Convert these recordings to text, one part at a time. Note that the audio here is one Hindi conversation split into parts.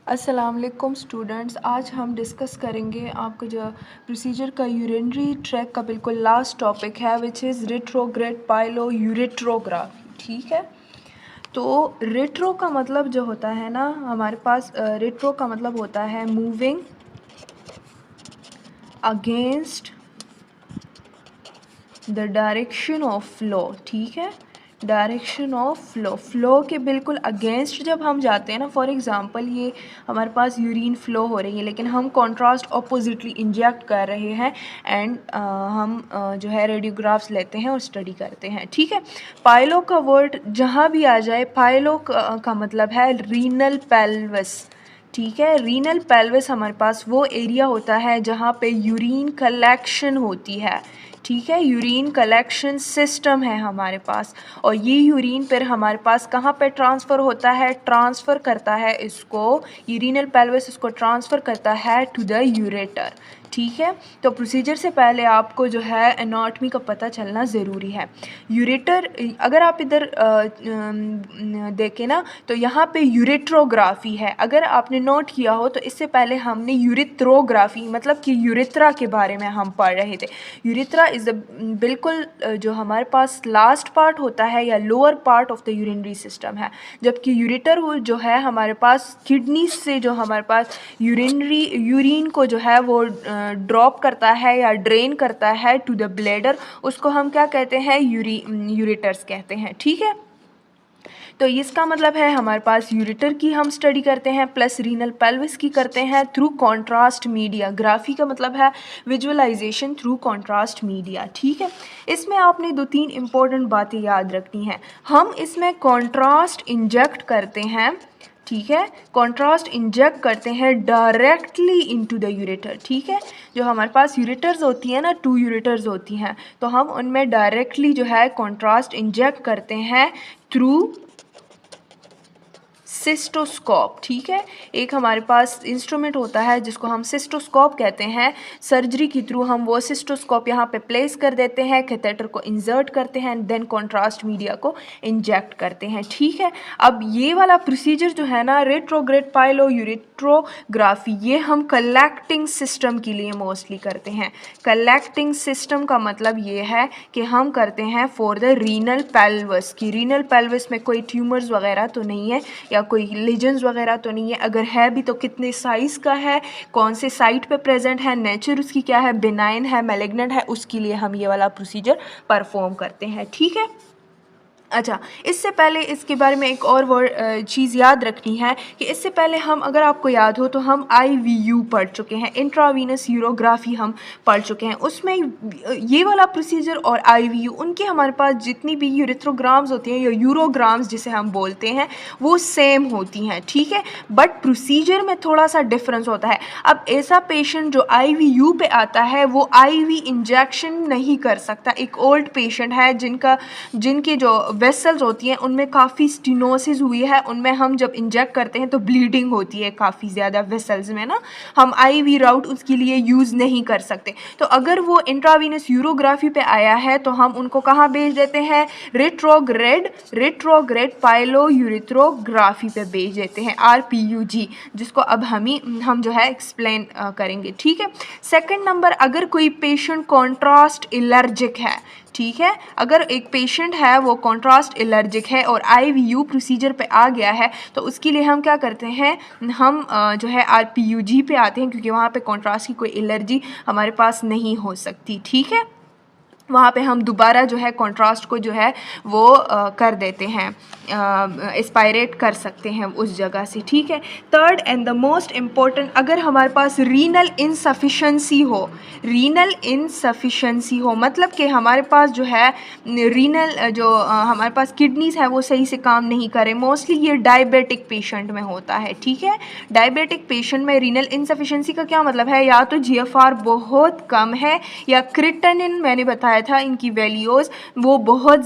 अस्सलाम वालेकुम स्टूडेंट्स। आज हम डिस्कस करेंगे आपका जो प्रोसीजर का यूरिनरी ट्रैक का बिल्कुल लास्ट टॉपिक है विच इज़ रेट्रोग्रेड पाइलोयूरेट्रोग्राफी। ठीक है, तो रेट्रो का मतलब जो होता है ना हमारे पास रेट्रो का मतलब होता है moving against the direction of flow. ठीक है, डायरेक्शन ऑफ फ्लो के बिल्कुल अगेंस्ट जब हम जाते हैं ना, फॉर एग्ज़ाम्पल ये हमारे पास यूरिन फ्लो हो रही है लेकिन हम कॉन्ट्रास्ट ऑपोजिटली इंजेक्ट कर रहे हैं एंड हम जो है रेडियोग्राफ्स लेते हैं और स्टडी करते हैं। ठीक है, पाइलो का वर्ड जहाँ भी आ जाए, पाइलो का मतलब है रीनल पेल्विस। ठीक है, रीनल पेल्विस हमारे पास वो एरिया होता है जहाँ पे यूरिन कलेक्शन होती है। ठीक है, यूरिन कलेक्शन सिस्टम है हमारे पास, और ये यूरिन फिर हमारे पास कहाँ पे ट्रांसफ़र होता है, ट्रांसफ़र करता है इसको, यूरिनल पेल्विस इसको ट्रांसफ़र करता है टू द यूरेटर। ठीक है, तो प्रोसीजर से पहले आपको जो है एनाटॉमी का पता चलना ज़रूरी है। यूरेटर, अगर आप इधर देखें ना तो यहाँ पे यूरेट्रोग्राफी है, अगर आपने नोट किया हो तो इससे पहले हमने यूरिथ्रोग्राफी मतलब कि यूरिथ्रा के बारे में हम पढ़ रहे थे। यूरिथ्रा इज़ बिल्कुल जो हमारे पास लास्ट पार्ट होता है या lower part of the urinary system है, जबकि यूरेटर वो जो है हमारे पास किडनी से जो हमारे पास यूरिन को जो है वो ड्रॉप करता है या ड्रेन करता है टू द ब्लैडर, उसको हम क्या कहते हैं, यूरेटर्स कहते हैं। ठीक है, तो इसका मतलब है हमारे पास यूरेटर की हम स्टडी करते हैं प्लस रीनल पेल्विस की करते हैं थ्रू कॉन्ट्रास्ट मीडिया। ग्राफी का मतलब है विजुअलाइजेशन थ्रू कॉन्ट्रास्ट मीडिया। ठीक है, इसमें आपने 2-3 इंपॉर्टेंट बातें याद रखनी हैं। हम इसमें कॉन्ट्रास्ट इंजेक्ट करते हैं। ठीक है, कॉन्ट्रास्ट इंजेक्ट करते हैं डायरेक्टली इनटू द यूरेटर। ठीक है, जो हमारे पास यूरेटर्स होती हैं ना, 2 यूरेटर्स होती हैं, तो हम उनमें डायरेक्टली जो है कॉन्ट्रास्ट इंजेक्ट करते हैं थ्रू सिस्टोस्कोप। ठीक है, एक हमारे पास इंस्ट्रूमेंट होता है जिसको हम सिस्टोस्कोप कहते हैं। सर्जरी के थ्रू हम वो सिस्टोस्कोप यहाँ पे प्लेस कर देते हैं, कैथेटर को इंसर्ट करते हैं, देन कॉन्ट्रास्ट मीडिया को इंजेक्ट करते हैं। ठीक है, अब ये वाला प्रोसीजर जो है ना रेट्रोग्रेड पाइलोयूरेट्रोग्राफी, ये हम कलेक्टिंग सिस्टम के लिए मोस्टली करते हैं। कलेक्टिंग सिस्टम का मतलब ये है कि हम करते हैं फॉर द रीनल पेल्विस, की रीनल पेल्विस में कोई ट्यूमर्स वगैरह तो नहीं है या कोई लीजन्स वगैरह तो नहीं है, अगर है भी तो कितने साइज़ का है, कौन से साइट पे प्रेजेंट है, नेचर उसकी क्या है, बेनाइन है, मैलिग्नेंट है, उसके लिए हम ये वाला प्रोसीजर परफॉर्म करते हैं। ठीक है, अच्छा, इससे पहले इसके बारे में एक और चीज़ याद रखनी है कि इससे पहले हम, अगर आपको याद हो तो हम IVU पढ़ चुके हैं, इंट्रावीनस यूरोग्राफी हम पढ़ चुके हैं। उसमें ये वाला प्रोसीजर और IVU, उनके हमारे पास जितनी भी यूरिथ्रोग्राम्स होती हैं या यूरोग्राम्स जिसे हम बोलते हैं, वो सेम होती हैं। ठीक है, बट प्रोसीजर में थोड़ा सा डिफरेंस होता है। अब ऐसा पेशेंट जो IVU पे आता है वो IV इंजेक्शन नहीं कर सकता। एक ओल्ड पेशेंट है जिनके जो वेसल्स होती हैं उनमें काफ़ी स्टिनोसिस हुई है, उनमें हम जब इंजेक्ट करते हैं तो ब्लीडिंग होती है काफ़ी ज़्यादा वेसल्स में ना, हम IV राउट उसके लिए यूज़ नहीं कर सकते। तो अगर वो इंट्रावीनस यूरोग्राफी पे आया है तो हम उनको कहाँ भेज देते हैं, रेट्रोग्रेड पाइलोयूरेट्रोग्राफी पे भेज देते हैं, RPUG, जिसको अब हम जो है एक्सप्लेन करेंगे। ठीक है, सेकंड नंबर, अगर कोई पेशेंट कॉन्ट्रास्ट एलर्जिक है, ठीक है, अगर एक पेशेंट है वो कॉन्ट्रास्ट एलर्जिक है और IVU प्रोसीजर पे आ गया है तो उसके लिए हम क्या करते हैं, हम जो है RPUG पे आते हैं, क्योंकि वहाँ पे कॉन्ट्रास्ट की कोई एलर्जी हमारे पास नहीं हो सकती। ठीक है, वहाँ पे हम दोबारा जो है कॉन्ट्रास्ट को जो है वो कर देते हैं, एस्पायरेट कर सकते हैं उस जगह से। ठीक है, third and the most important, अगर हमारे पास रीनल इनसफिशेंसी हो मतलब कि हमारे पास जो है रीनल जो हमारे पास किडनीज है वो सही से काम नहीं करे, मोस्टली ये डायबिटिक पेशेंट में होता है। ठीक है, डायबिटिक पेशेंट में रीनल इनसफिशेंसी का क्या मतलब है, या तो GFR बहुत कम है या क्रिएटिनिन, मैंने बताया बताया था इनकी वैल्यूज़ वो बहुत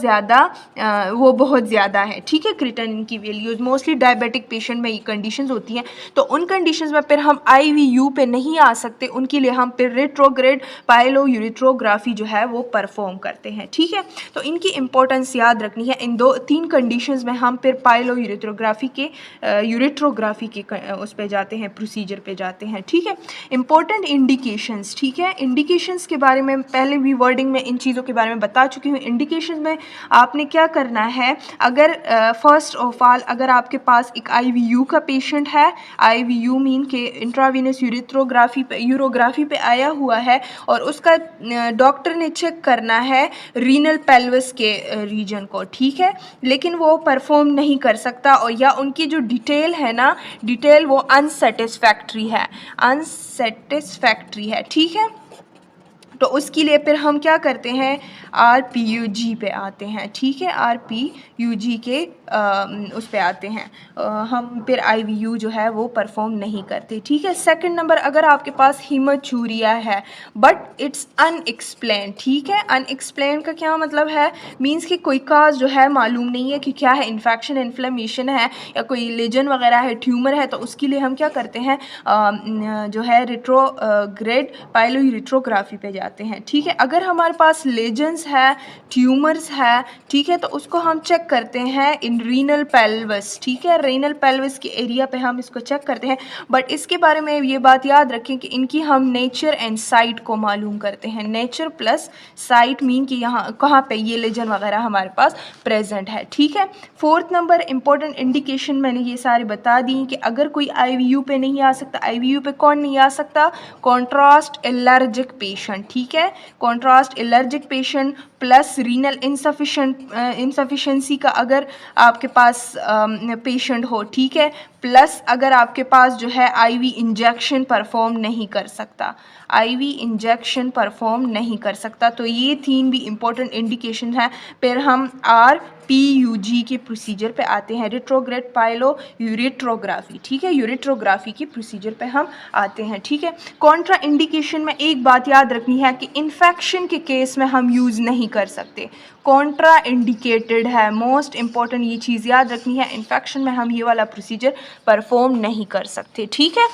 ज़्यादा है, ठीक है। क्रिएटिनिन की वैल्यूज़ मोस्टली डायबिटिक पेशेंट में ये कंडीशंस होती हैं, तो उन कंडीशंस में फिर हम IVU पे नहीं आ सकते, उनके लिए हम फिर रेट्रोग्रेड पाइलोयूरेथ्रोग्राफी जो है वो परफॉर्म करते हैं, ठीक है। तो इनकी इंपॉर्टेंस याद रखनी है। इन 2-3 कंडीशंस में हम फिर पाइलोयूरेथ्रोग्राफी के उस पे जाते हैं, प्रोसीजर पे जाते हैं, ठीक है। इंपॉर्टेंट इंडिकेशंस, ठीक है। इंडिकेशंस के बारे में पहले भी वर्डिंग में इन चीज़ों के बारे में बता चुकी हूँ। इंडिकेशंस में आपने क्या करना है, अगर फर्स्ट ऑफ ऑल अगर आपके पास एक IVU का पेशेंट है, IVU मीन के इंट्रावीनस यूरोग्राफी पे आया हुआ है और उसका डॉक्टर ने चेक करना है रीनल पेल्विस के रीजन को, ठीक है, लेकिन वो परफॉर्म नहीं कर सकता और या उनकी जो डिटेल है ना, डिटेल वो अनसेटिस्फैक्ट्री है, ठीक है। तो उसके लिए फिर हम क्या करते हैं, RPUG पे आते हैं, ठीक है। RPUG के उस पे आते हैं, हम फिर IVU जो है वो परफॉर्म नहीं करते, ठीक है। सेकंड नंबर, अगर आपके पास हीमोचूरिया है बट इट्स अनएक्सप्लेन्ड, ठीक है। अनएक्सप्लेन्ड का क्या मतलब है, मींस कि कोई काज जो है मालूम नहीं है कि क्या है, इन्फेक्शन इन्फ्लेमेशन है या कोई लेजन वगैरह है, ट्यूमर है, तो उसके लिए हम क्या करते हैं, जो है रेट्रोग्रेड पाइलोयूरेथ्रोग्राफी पे जाते हैं, ठीक है। अगर हमारे पास लेजन्स है, ट्यूमर्स है, ठीक है, तो उसको हम चेक करते हैं इन रीनल पेल्विस, ठीक है। रीनल पेल्विस के एरिया पे हम इसको चेक करते हैं, बट इसके बारे में ये बात याद रखें कि इनकी हम नेचर एंड साइट को मालूम करते हैं। नेचर प्लस साइट मीन कि यहाँ कहाँ पे ये लेजन वगैरह हमारे पास प्रेजेंट है, ठीक है। फोर्थ नंबर इंपॉर्टेंट इंडिकेशन मैंने ये सारी बता दी कि अगर कोई IVU पे नहीं आ सकता, IVU पे कौन नहीं आ सकता, कॉन्ट्रास्ट एलर्जिक पेशेंट, ठीक है। Contrast allergic patient plus renal insufficiency का अगर आपके पास पेशेंट हो, ठीक है, प्लस अगर आपके पास जो है IV इंजेक्शन परफॉर्म नहीं कर सकता, IV इंजेक्शन परफॉर्म नहीं कर सकता, तो ये 3 भी इम्पोर्टेंट इंडिकेशन है। फिर हम RPUG के प्रोसीजर पे आते हैं, रेट्रोग्रेड पाइलोयूरेथ्रोग्राफी, ठीक है। यूरेथ्रोग्राफी की प्रोसीजर पे हम आते हैं, ठीक है। कॉन्ट्रा इंडिकेशन में एक बात याद रखनी है कि इन्फेक्शन के केस में हम यूज़ नहीं कर सकते, कॉन्ट्रा इंडिकेटेड है, मोस्ट इंपॉर्टेंट ये चीज़ याद रखनी है। इन्फेक्शन में हम ये वाला प्रोसीजर परफॉर्म नहीं कर सकते, ठीक है।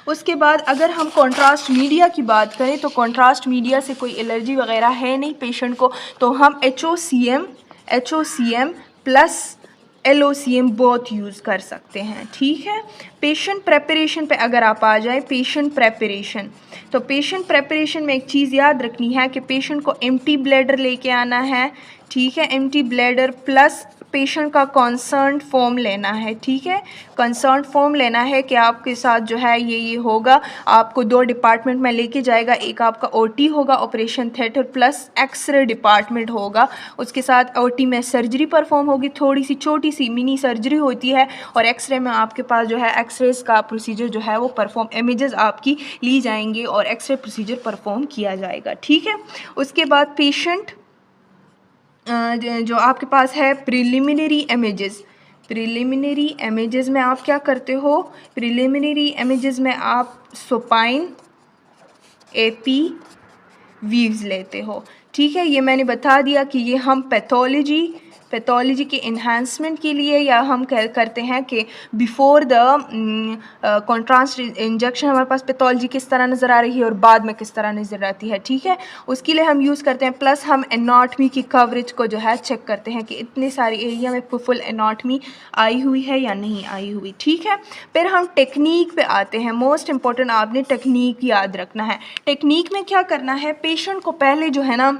उसके बाद अगर हम कॉन्ट्रास्ट मीडिया की बात करें तो कॉन्ट्रास्ट मीडिया से कोई एलर्जी वगैरह है नहीं पेशेंट को, तो हम HOCM प्लस LOCM बहुत यूज़ कर सकते हैं, ठीक है। पेशेंट प्रेपरेशन पे अगर आप आ जाए, पेशेंट प्रेपरेशन, तो पेशेंट प्रेपरेशन में एक चीज़ याद रखनी है कि पेशेंट को एम्प्टी ब्लैडर लेके आना है, ठीक है। एम्प्टी ब्लैडर प्लस पेशेंट का कंसर्न फॉर्म लेना है, ठीक है। कंसर्न फॉर्म लेना है कि आपके साथ जो है ये होगा, आपको 2 डिपार्टमेंट में लेके जाएगा, एक आपका OT होगा, operation theatre plus x ray department होगा, उसके साथ OT में सर्जरी परफॉर्म होगी, थोड़ी सी छोटी सी मिनी सर्जरी होती है, और एक्सरे में आपके पास जो है एक्सरेज का प्रोसीजर जो है वो परफॉर्म, इमेजेस आपकी ली जाएंगी और एक्सरे प्रोसीजर परफॉर्म किया जाएगा, ठीक है। उसके बाद पेशेंट जो आपके पास है प्रिलिमिनरी इमेजेस में आप क्या करते हो, प्रिलिमिनरी इमेजेस में आप सुपाइन AP वीव्स लेते हो, ठीक है। ये मैंने बता दिया कि ये हम पैथोलॉजी के इन्हांसमेंट के लिए या हम करते हैं कि बिफोर द कॉन्ट्रास्ट इंजेक्शन हमारे पास पैथोलॉजी किस तरह नज़र आ रही है और बाद में किस तरह नज़र आती है, ठीक है, उसके लिए हम यूज़ करते हैं। प्लस हम एनाटमी की कवरेज को जो है चेक करते हैं कि इतने सारे एरिया में फुल एनाटमी आई हुई है या नहीं आई हुई, ठीक है। फिर हम टेक्निक पे आते हैं, मोस्ट इंपॉर्टेंट आपने टेक्निक याद रखना है। टेक्निक में क्या करना है, पेशेंट को पहले जो है ना,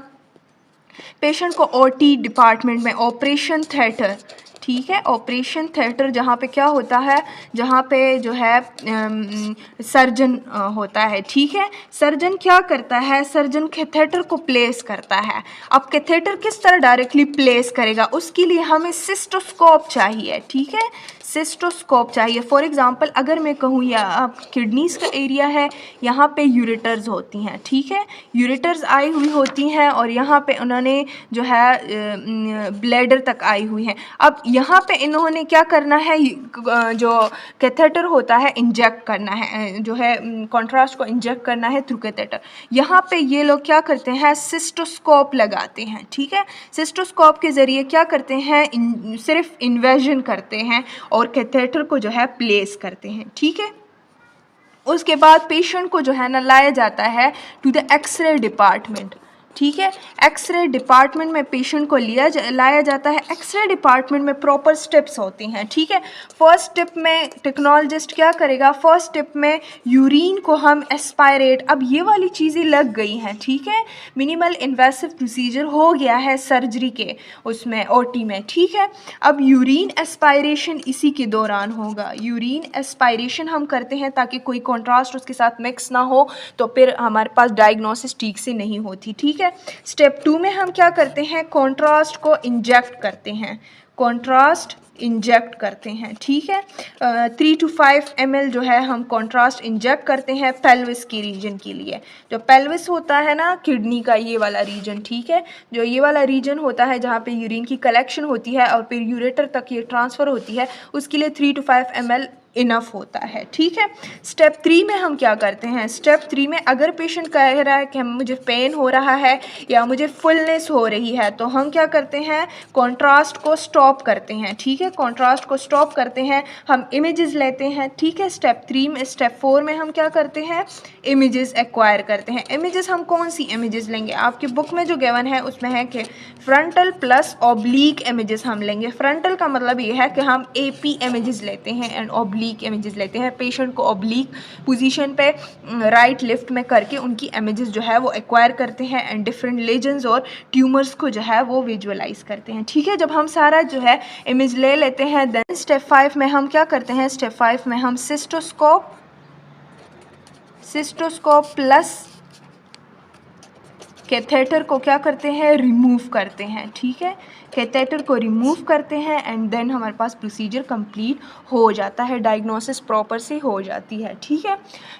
पेशेंट को OT डिपार्टमेंट में ऑपरेशन थिएटर, ठीक है, ऑपरेशन थिएटर जहाँ पे क्या होता है, जहाँ पे जो है सर्जन होता है, ठीक है। सर्जन क्या करता है, सर्जन कैथेटर को प्लेस करता है। अब कैथेटर किस तरह डायरेक्टली प्लेस करेगा, उसके लिए हमें सिस्टोस्कोप चाहिए, ठीक है, सिस्टोस्कोप चाहिए। फॉर एग्जांपल अगर मैं कहूँ या आप किडनीज़ का एरिया है, यहाँ पे यूरेटर्स होती हैं, ठीक है, यूरेटर्स आई हुई होती हैं और यहाँ पे उन्होंने जो है ब्लैडर तक आई हुई हैं। अब यहाँ पे इन्होंने क्या करना है, जो कैथेटर होता है इंजेक्ट करना है, जो है कॉन्ट्रास्ट को इंजेक्ट करना है थ्रू कैथेटर। यहाँ पे ये लोग क्या करते हैं, सिस्टोस्कोप लगाते हैं, ठीक है। सिस्टोस्कोप के ज़रिए क्या करते हैं, सिर्फ इन्वेजन करते हैं और कैथेटर को जो है प्लेस करते हैं, ठीक है। उसके बाद पेशेंट को जो है ना लाया जाता है टू द एक्सरे डिपार्टमेंट, ठीक है। एक्सरे डिपार्टमेंट में पेशेंट को लाया जाता है। एक्सरे डिपार्टमेंट में प्रॉपर स्टेप्स होती हैं, ठीक है। फर्स्ट स्टेप में टेक्नोलॉजिस्ट क्या करेगा, फर्स्ट स्टेप में यूरिन को हम एस्पायरेट, अब ये वाली चीज़ें लग गई हैं, ठीक है। मिनिमल इन्वेसिव प्रोसीजर हो गया है सर्जरी के उसमें ओटी में, ठीक है। अब यूरिन एस्पायरेशन इसी के दौरान होगा। यूरिन एस्पायरेशन हम करते हैं ताकि कोई कॉन्ट्रास्ट उसके साथ मिक्स ना हो, तो फिर हमारे पास डायग्नोसिस ठीक से नहीं होती, ठीक है। स्टेप 2 में हम क्या करते हैं, कॉन्ट्रास्ट को इंजेक्ट करते हैं, कॉन्ट्रास्ट इंजेक्ट करते हैं, ठीक है। 3 to 5 ml जो है हम कॉन्ट्रास्ट इंजेक्ट करते हैं पेल्विस की रीजन के लिए। जो पेल्विस होता है ना किडनी का ये वाला रीजन, ठीक है, जो ये वाला रीजन होता है जहाँ पे यूरिन की कलेक्शन होती है और फिर यूरेटर तक ये ट्रांसफ़र होती है, उसके लिए 3 to 5 ml इनफ होता है, ठीक है। स्टेप 3 में हम क्या करते हैं, स्टेप 3 में अगर पेशेंट कह रहा है कि मुझे पेन हो रहा है या मुझे फुलनेस हो रही है, तो हम क्या करते हैं, कॉन्ट्रास्ट को स्टॉप करते हैं, ठीक है। कॉन्ट्रास्ट को स्टॉप करते हैं, हम इमेजेस लेते हैं, ठीक है। स्टेप 3 में, स्टेप 4 में हम क्या करते हैं, इमेजेस एक्वायर करते हैं। इमेजेस हम कौन सी इमेजेस लेंगे, आपकी बुक में जो गिवन है उसमें है कि फ्रंटल प्लस ऑब्लिक इमेजेस हम लेंगे। फ्रंटल का मतलब ये है कि हम AP इमेजेस लेते हैं एंड ऑब्लिक इमेजेस लेते हैं। पेशेंट को ऑब्लिक पोजीशन पे राइट लेफ्ट में करके उनकी इमेजेस जो है वो एक्वायर करते हैं एंड डिफरेंट लेजन्स और ट्यूमर्स को जो है वो विजुअलाइज करते हैं, ठीक है। जब हम सारा जो है इमेज ले लेते हैं, देन स्टेप 5 में हम क्या करते हैं, स्टेप 5 में हम सिस्टोस्कोप प्लस कैथेटर को क्या करते हैं, रिमूव करते हैं, ठीक है। कैथेटर को रिमूव करते हैं एंड देन हमारे पास प्रोसीजर कंप्लीट हो जाता है, डायग्नोसिस प्रॉपर से हो जाती है, ठीक है।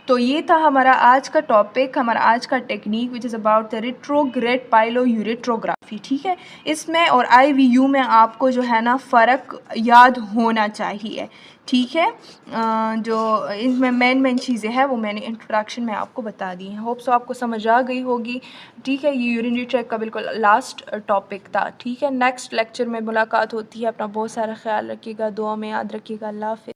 तो ये था हमारा आज का टॉपिक, हमारा आज का technique which is about the retrograde pyeloureterography, ठीक है। इसमें और IVU में आपको जो है ना फ़र्क याद होना चाहिए, ठीक है। जो इनमें मेन चीज़ें हैं वो मैंने इंट्रोडक्शन में आपको बता दी हैं। होप सो आपको समझ आ गई होगी, ठीक है। ये यूरिनरी ट्रैक का बिल्कुल लास्ट टॉपिक था, ठीक है। नेक्स्ट लेक्चर में मुलाकात होती है। अपना बहुत सारा ख्याल रखिएगा, दुआ में याद रखिएगा। अल्लाह हाफ़िज़।